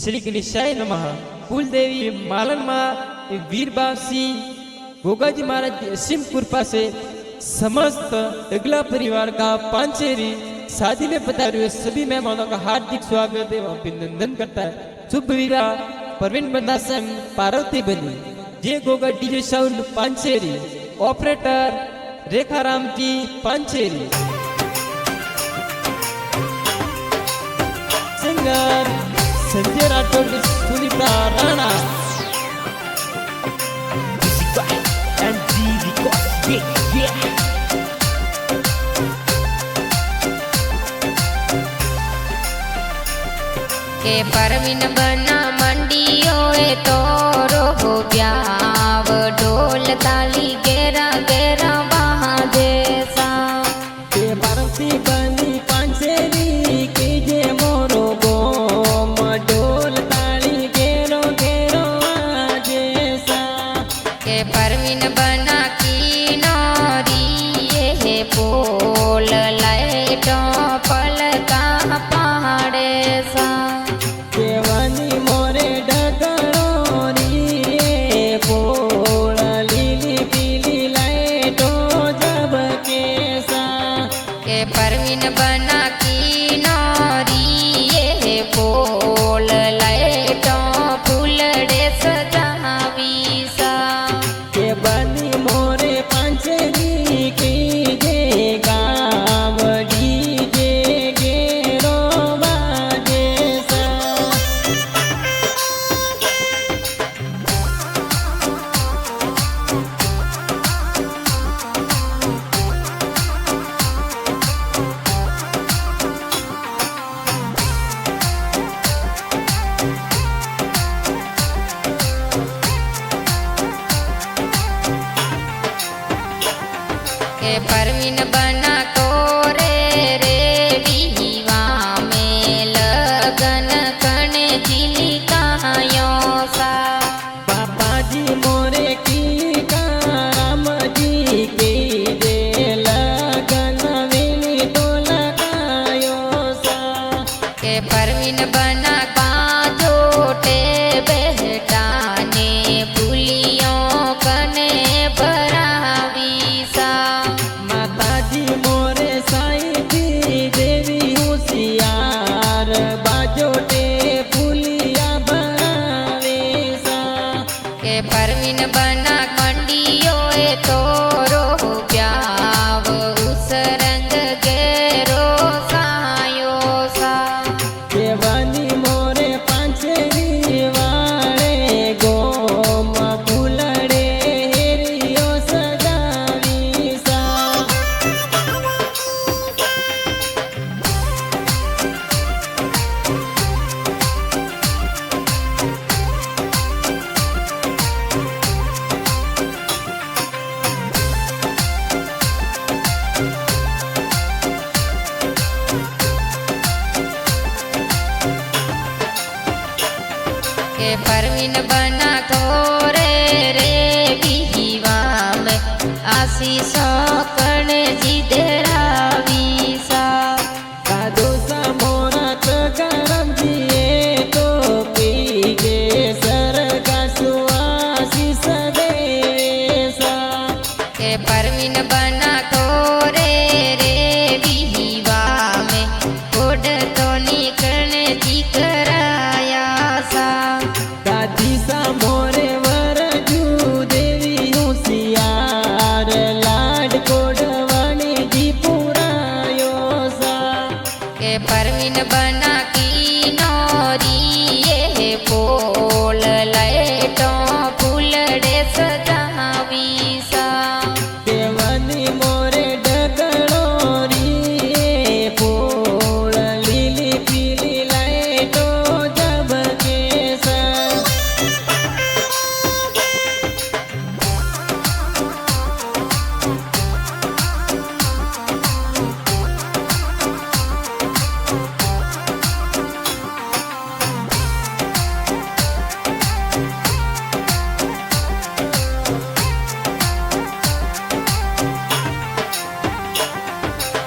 श्री गणेशाय नमः। कुलदेवी मालनमा वीरबासी गोगाजी महाराज की असीम कृपा से समस्त अगला परिवार का पांचेरी शादी में पधारे हुए सभी मेहमानों का हार्दिक स्वागत एवं अभिनंदन करता है। शुभ विवाह प्रवीण बंदासम पार्वती बनी जय Goga DJ sound Pancheri operator Rekharam ji Pancheri singer Sanjay Rathore Sunita Rana के परवीन बना मंडियो तोरो हो ब्याव ढोल ताली गेरा गेरा वहाँ जैसा के पार्वती बनी पांचेरी के जे मोरो गोम ढोल ताली गेरो गेरो जैसा के परवीन बना की नौरी ये पोल लाइटों पल का पहाड़े सा केवनी मोरे डगरोरी पोल लीली पीली लाइटो जब केसा के परवीन बना की नौरी ये पोल लाइटों फूलड़े सजावी सा के बनी मोरे पांचेरी की जे गाव डीजे गेरो बाजेसा के परवीन बना कोरे रे विवा में लगन कण जिली कहायो सा पापा जी मोरे की राम जी के जे लगन वेली तो लगायो सा के परवीन बना बाजोटे बहटाने पुलियों कने भरावी सा माता जी मोरे साईं जी देवी होशियार बाजोटे फुलिया बनावे सा के परवीन बना मंडियो तोरो ब्याव उस रंग गेरो सायो सा केवनी मोरे पांचेरी वाले गोम फुलड़े हेरियो सजावी सा के परवीन बना कोरे रे विवा में आशीषो कण जिधरावी सा साधु समोरा गरम जिए तो पीजे सरगा सुआसी सदेसा के परवीन बना कोरे रे विवा में कोड तो निकल जी कराया सा दादी सा मोरे वरजू देवी होशियार लाड कोडवाणी जी पुरायो सा के परवीन बना की नौरी ये पोल लाइटों फूलड़े सजावी सा केवनी मोरे डगरोरी पोल लीली पीली लाइटो जब केसा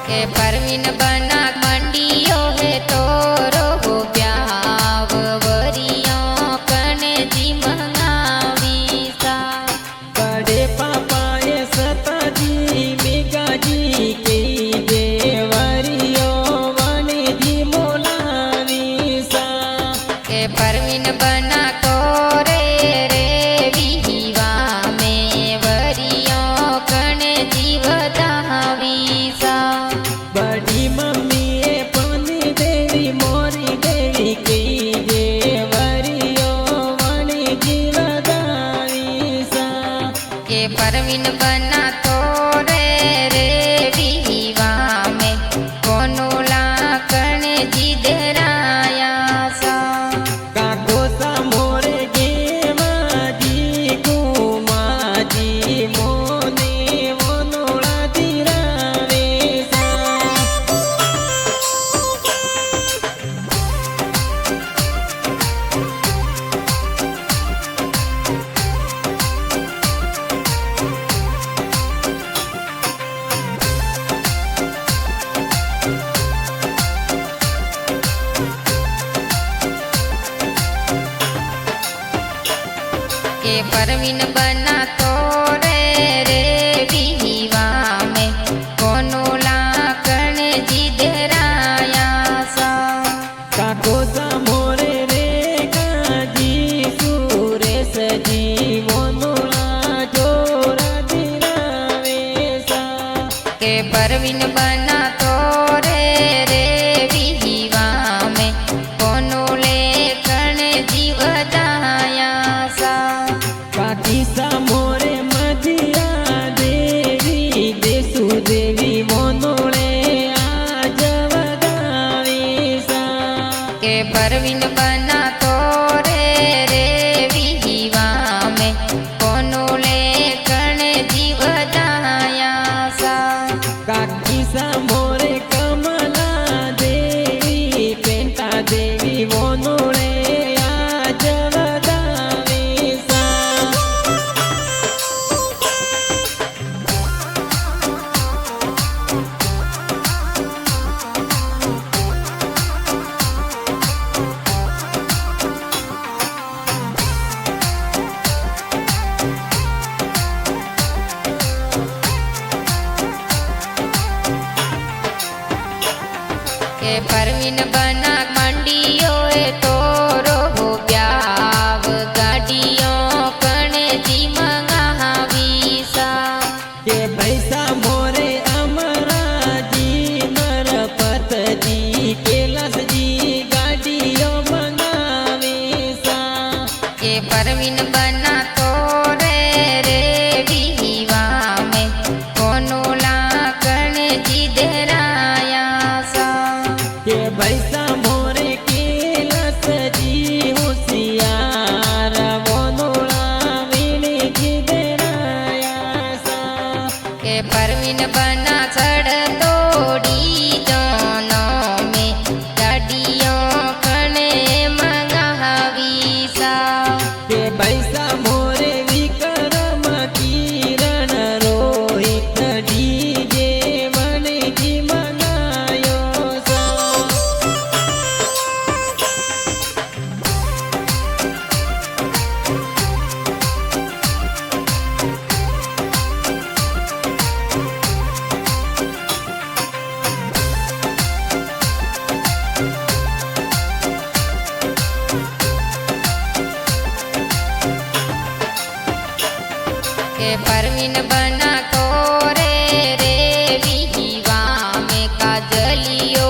के परवीन बना मंडियो है तोरो ब्याव वरी के परवीन बना तो रे विवा में वरियों कण जीवता वीसा बड़ी मम्मी पवनी देवी मोरी देवी की जे वरियो वणी जीवदावीसा के परवीन बना तो रे विवा में कोनोला कण जीधराया सा काको सा मोरे गे माजी कुमाजी मोने मोनोला दिरावेसा के परवीन बना तो रे विवा में कोनोला कण जीधराया सा काको सा मोरे रे काजी सुरेश जी मोनोला जोरा दिरावेसा के परवीन बना तो रे विवा में कोनोले कण जीवदाया सा काकी सा मोरे मधिया देवी देसु देवी मोनोळे आज वगावेसा के परवीन बना तो रे विवा में कोनोले कण जीवदाया सा काकी सा मोरे कमला देवी पेंटा देवी मोनोळे आज वगावेसा के परवीन बना मंडियो तो रो ब्याव गाड़ियों कण जी मंगावीसा के पैसा मोरे अमरा जी नरपत जी कैलाश जी गाड़ियों मंगावेसा के परवीन बना तो रे विवा में कोनोला कण जीधराया सा के पैसा मोरे कैलाश जी होशियार मोनोला वीणे जी देरायासा के परवीन बना चढ़ तोड़ी दोनों में गाड़ियों कण मंगावीसा के पैसा मोरे विक्रम किरण रोहित डीजे वणे जी मंगायो सा के परवीन बना तो रे विवा में काजलियो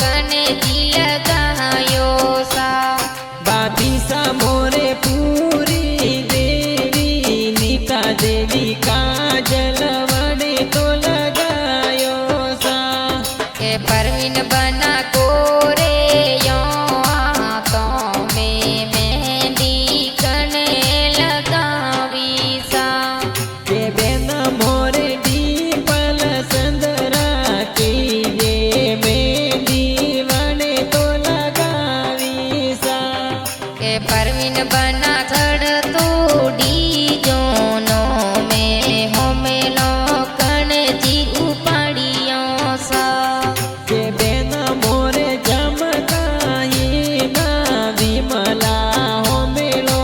कण जी लगायो सा बाबी सा मोरे पूरी देवी नीता देवी काजल वणे तो लगायो सा के परवीन बना कोरे यो हाथों में मेहंदी कण लगावीसा के बेना मोरे दीपल संदरा की ये मेहंदी वणे तो लगावीसा के परवीन बना चढ़ तोड़ी जोनों में होमेलो कण जी उपाड़ियों सा के बेना मोरे जमकाई ना विमला हो मेलो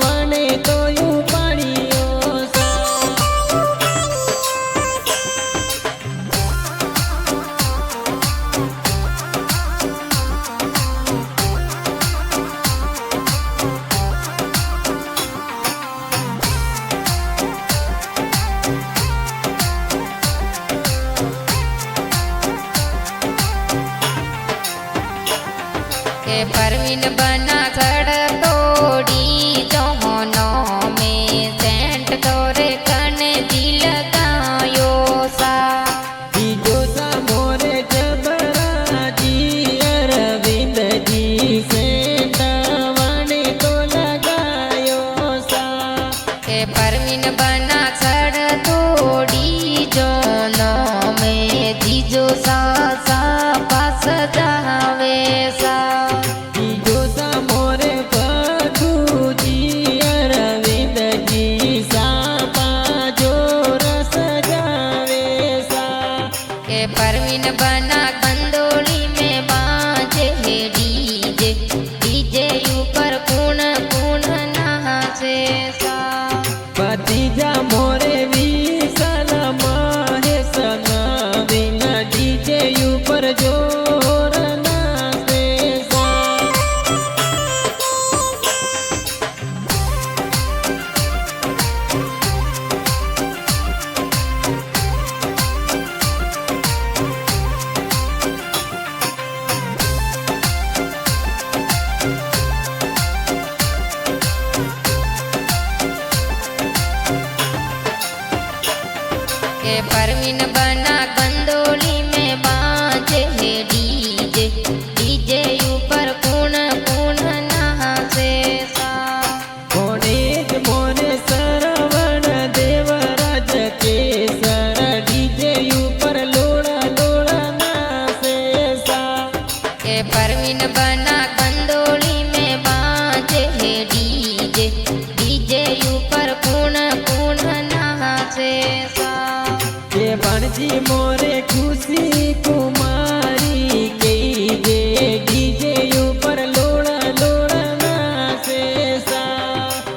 वणे तो यू पाड़ियो सा परवीन बना छड़ तोड़ी जोनो में जीजो सा पास जावे सा जीजो सा मोरे पगुजी अरविंद जी सा पाजो रस जावे सा के परवीन बना कंदोली में बाजे डीजे डीजे ऊपर कुण कुण नाचे सा भतीजा मोरे विशाल महेश नवीन डीजे ऊपर जोर नाचे सा के परवीन बना कंदोली में बाजे डीजे डीजे ऊपर कुण कुण नाचे सा कोणेज मोरे सरवण देवराज केसर डीजे ऊपर लोड़ा लोड़ा नाचे सा के परवीन बना कंदोली में बाजे डीजे डीजे ऊपर कुण कुण नाचे सा के बनजी मोरे खुशी कुमारी के जे डीजे ऊपर लोड़ा लोड़ा नाचे सा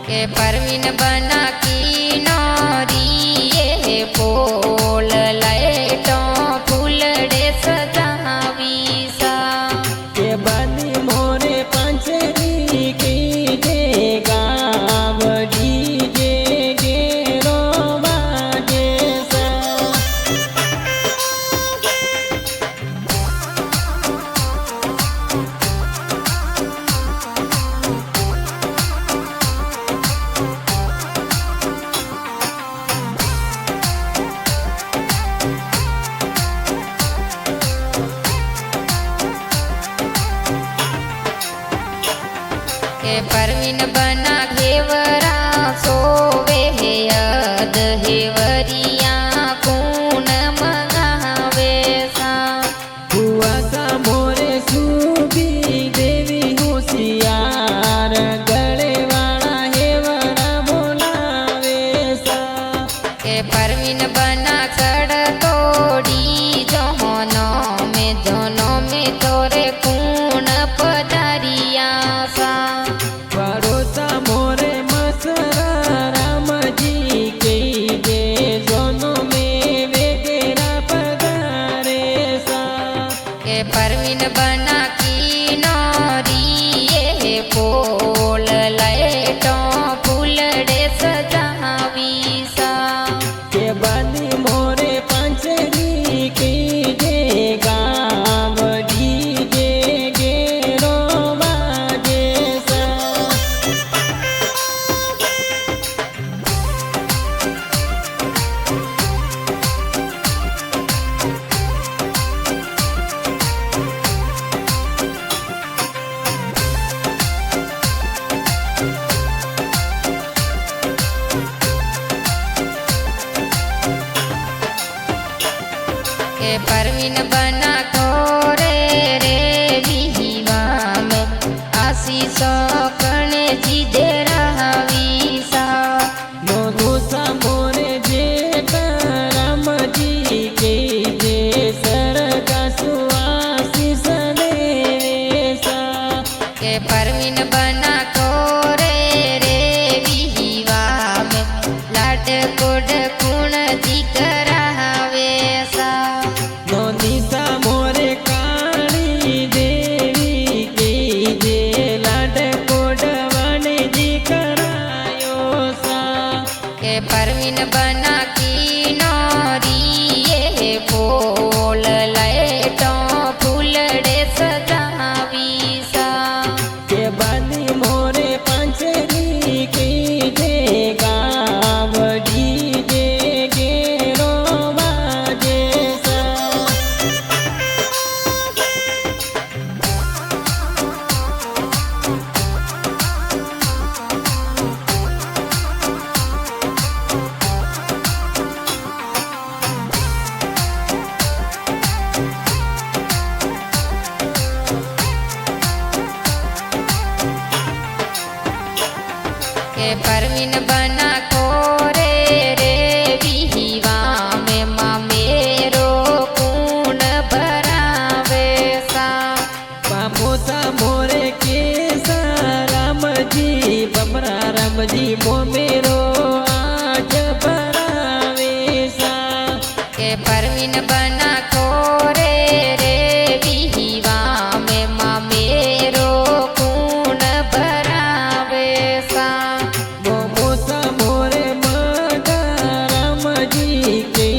के परवीन बना की नौरी ये पोल लाइटों फूलड़े सजावी सा के बनी मोरे पंचरी के जे गाव डीजे गेरो बाजे सा के परवीन बना घेवरा सोवे हे यद हेवरिया कून मंगावे सा हुआ सा मोरे सूबी देवी होशियार गले वाला हेवरा बोलावे सा के परवीन बना छड़ तोड़ी जोनो में तोरे कूण पधारिया सा भरोसा मोरे मसरा राम जी के जे जोनो में वेगेरा पगारे सा के परवीन बना की नौरी ये पोल लाइटों फूलड़े सजावी सा के बनी मोरे पंचरी के जे गाव डीजे गेरो बाजे सा के परवीन बना कोरे रे विहिवा में आशीष कण जी दे रहावी सा मोसा मोरे जेठ राम जी के जे सरगा सुआशीष देवे सा के परवीन बना कोरे रे विहिवा में लाड कोड कुण जी करावे सा नोनिसा मोरे काली देवी के जे लाड कोडवाने जी करायो सा के परवीन बना की नौरी ये पोल लाइटों फूलड़े सजावी सा के बनी मोरे पंचरी के जे गाव डीजे गेरो बाजे सा के परवीन बना कोरे रे विहिवा में माँ मेरो कूण भरावे सा पामोसा मोरे के राम जी बमरा राम जी मो मेरो आज भरावे सा के परवीन बना कोरे रे विहिवा में माँ मेरो कूण भरावे सा मोमोसा मोरे मगा राम जी के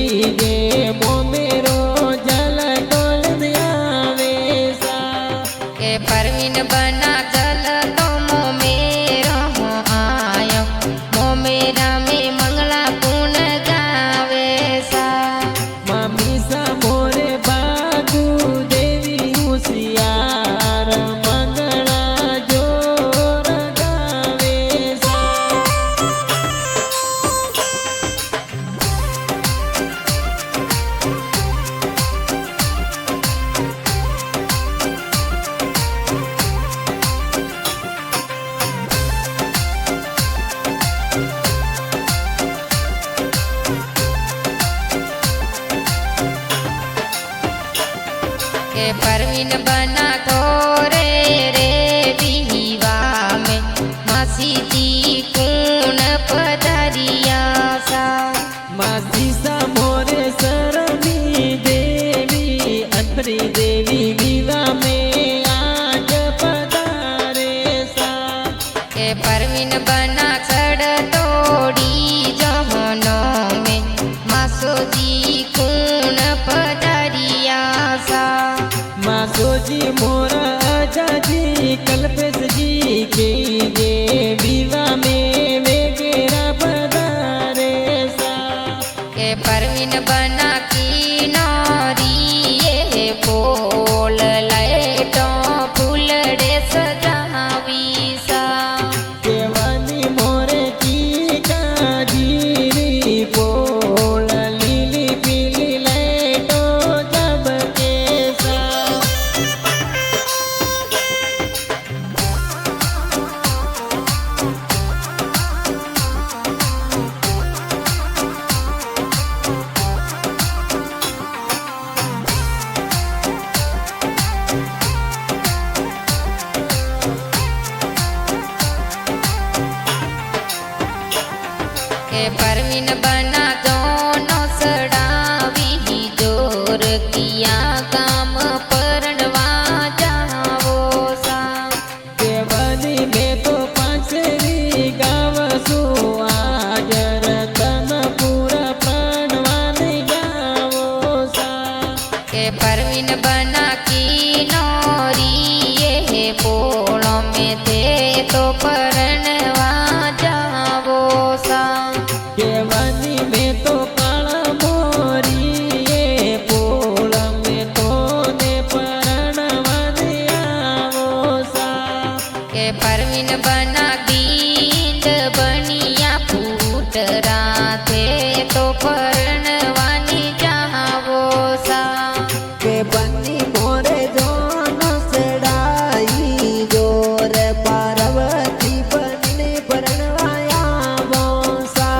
गे मो मेरो जल डोल आवे सा के परवीन बना जल तो मो मेरो हो आयो मो मेरा में मंगला गुण गावे सा मामी सा मोरे बागु देवी होशियार मंगला जोर गावे सा के परवीन बना कोरे रे विहिवा में मासी जी कूण पधारिया सा मासी सा मोरे सरमी देवी अनपरी देवी विवा में आज पधारे सा के परवीन बना सड़ तोड़ी जहनो में मासो जी कूण पधारिया सा मासो जी मोरा आजा जी कल्पेश जी के गे विवा में वेगेरा पधारे सा के परवीन बना की नारी ये बोल लाइटों फूलड़े सजावी सा केवानी मोरे की काजीरी बोल लीली पीली लाइटो जब के सा के परवीन बना दोनों सड़ावी जोर किया काम परनवा जावो सा केवानी में तो पांचरी गाव सु आज रतन पूरा प्राणवान गावो सा के परवीन बना की नौरी ये पोड़ों में थे तो परनवा जावो सा केवानी में तो काला मोरी ये पोल में तो ने परणवन आवो सा के परवीन बना दीद बनिया फूटरा थे तो परनवानी जावो सा के बन्नी मोरे जोन सड़ाई जोर पार्वती बन्ने परणवाया वो सा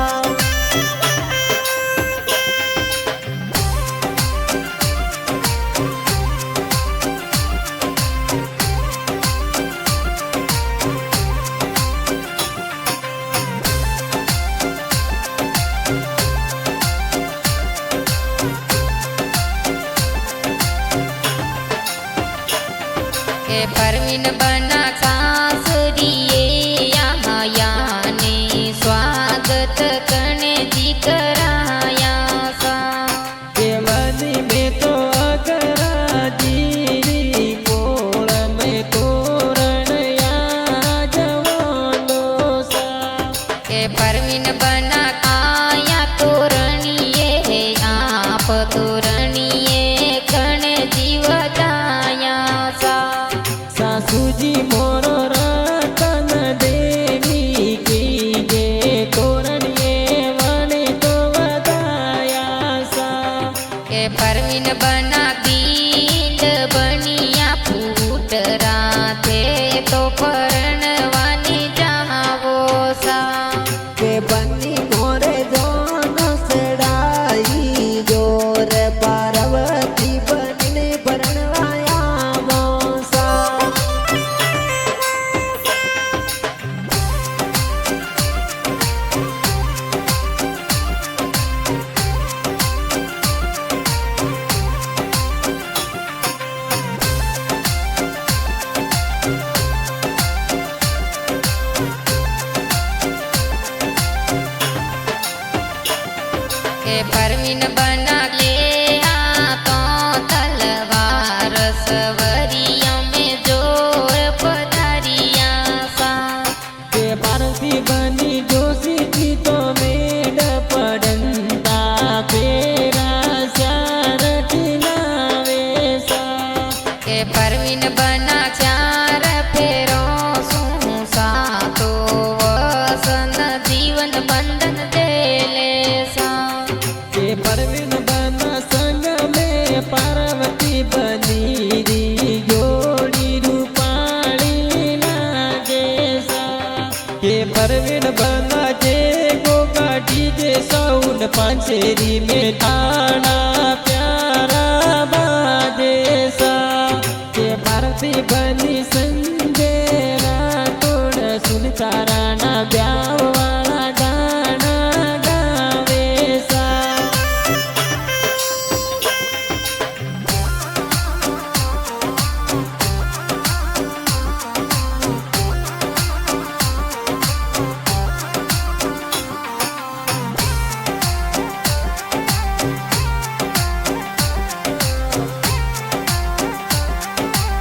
पार्वती बनी जोशी थी तो मेड पड़ंता फेरा चार खिलावे सा के परवीन बना चार फेरो सा तो वसन जीवन बंधन दे ले सा के परवीन बना संग में पार्वती बनी री जोड़ी रूपाणी लागे सा के परवीन बना जे गोगा डीजे साउंड पांचेरी में ताना प्यारा बाजे सा के पार्वती बनी संग